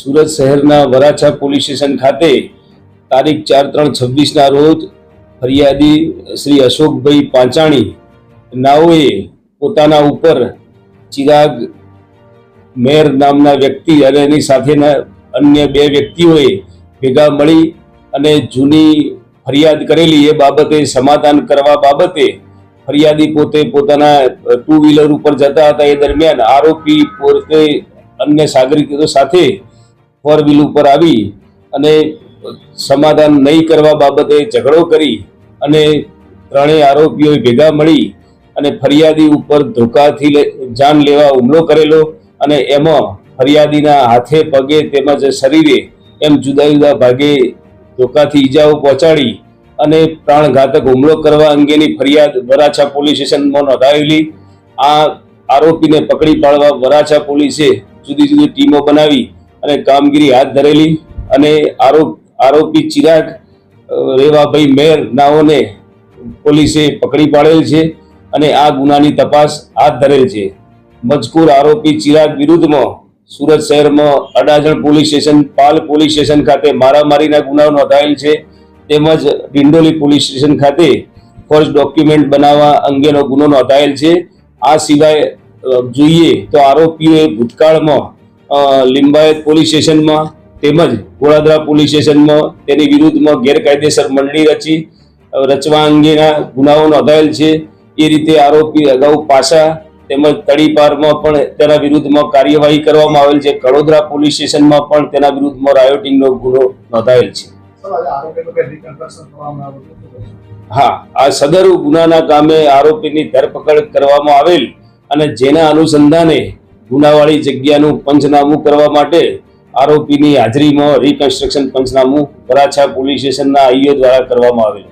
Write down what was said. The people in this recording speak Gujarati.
સુરત શહેરના વરાછા પોલીસ સ્ટેશન ખાતે તારીખ 4/3/26ના રોજ ફરિયાદી શ્રી અશોકભાઈ પાંચાણી નાઓએ પોતાના ઉપર ચિરાગ મેર નામના વ્યક્તિ અને એની સાથેના અન્ય બે વ્યક્તિઓએ ભેગા મળી અને જૂની ફરિયાદ કરેલી એ બાબતે સમાધાન કરવા બાબતે ફરિયાદી પોતે પોતાના 2 વ્હીલર ઉપર જતા હતા એ દરમિયાન આરોપી પોતે અન્ય નાગરિકો સાથે 4 વ્હીલ ઉપર આવી અને સમાધાન નહીં કરવા બાબતે ઝઘડો કરી અને ત્રણેય આરોપીઓએ ભેગા મળી અને ફરિયાદી ઉપર ધોકાથી જાન લેવા હુમલો કરેલો અને એમાં ફરિયાદીના હાથે પગે તેમજ શરીરે એમ જુદા જુદા ભાગે ધોકાથી ઈજાઓ પહોંચાડી અને પ્રાણઘાતક હુમલો કરવા અંગેની ફરિયાદ વરાછા પોલીસ સ્ટેશનમાં નોંધાવેલી। આ આરોપીને પકડી પાડવા વરાછા પોલીસે જુદી જુદી ટીમો બનાવી અને કામગીરી હાથ ધરેલી અને આરોપી ચિરાગ રેવાભાઈ મેર નાઓને પોલીસે પકડી પાડેલ છે અને આ ગુનાની તપાસ હાથ ધરેલ છે। મજકૂર આરોપી ચિરાગ વિરુદ્ધમાં સુરત શહેરમાં અડાજણ પોલીસ સ્ટેશન, પાલ પોલીસ સ્ટેશન ખાતે મારામારીના ગુનાઓ નોંધાયેલ છે તેમજ ડિંડોલી પોલીસ સ્ટેશન ખાતે ફોર્જ ડોક્યુમેન્ટ બનાવવા અંગેનો ગુનો નોંધાયેલ છે। આ સિવાય જોઈએ તો આરોપીઓએ ભૂતકાળમાં લિંબાયત પોલીસ સ્ટેશનમાં તેમજ ગોળાદરા પોલીસ સ્ટેશનમાં તેની વિરુદ્ધમાં ગેરકાયદેસર મંડળી રચવા અંગેના ગુનાઓ નોંધાયેલ છે। એ રીતે આરોપી અગાઉ પાસા તેમજ તડીપારમાં પણ તેના વિરુદ્ધમાં કાર્યવાહી કરવામાં આવેલ છે। કડોદરા પોલીસ સ્ટેશનમાં પણ તેના વિરુદ્ધમાં રાયોટિંગનો ગુનો નોંધાયેલ છે। હા, આ સદર ગુનાના કામે આરોપીની ધરપકડ કરવામાં આવેલ અને જેના અનુસંધાને ગુનાવાળી જગ્યાનું પંચનામું કરવા માટે આરોપીની હાજરીમાં રિકન્સ્ટ્રક્શન પંચનામું વરાછા પોલીસ સ્ટેશનના આઈઓ દ્વારા કરવામાં આવેલ।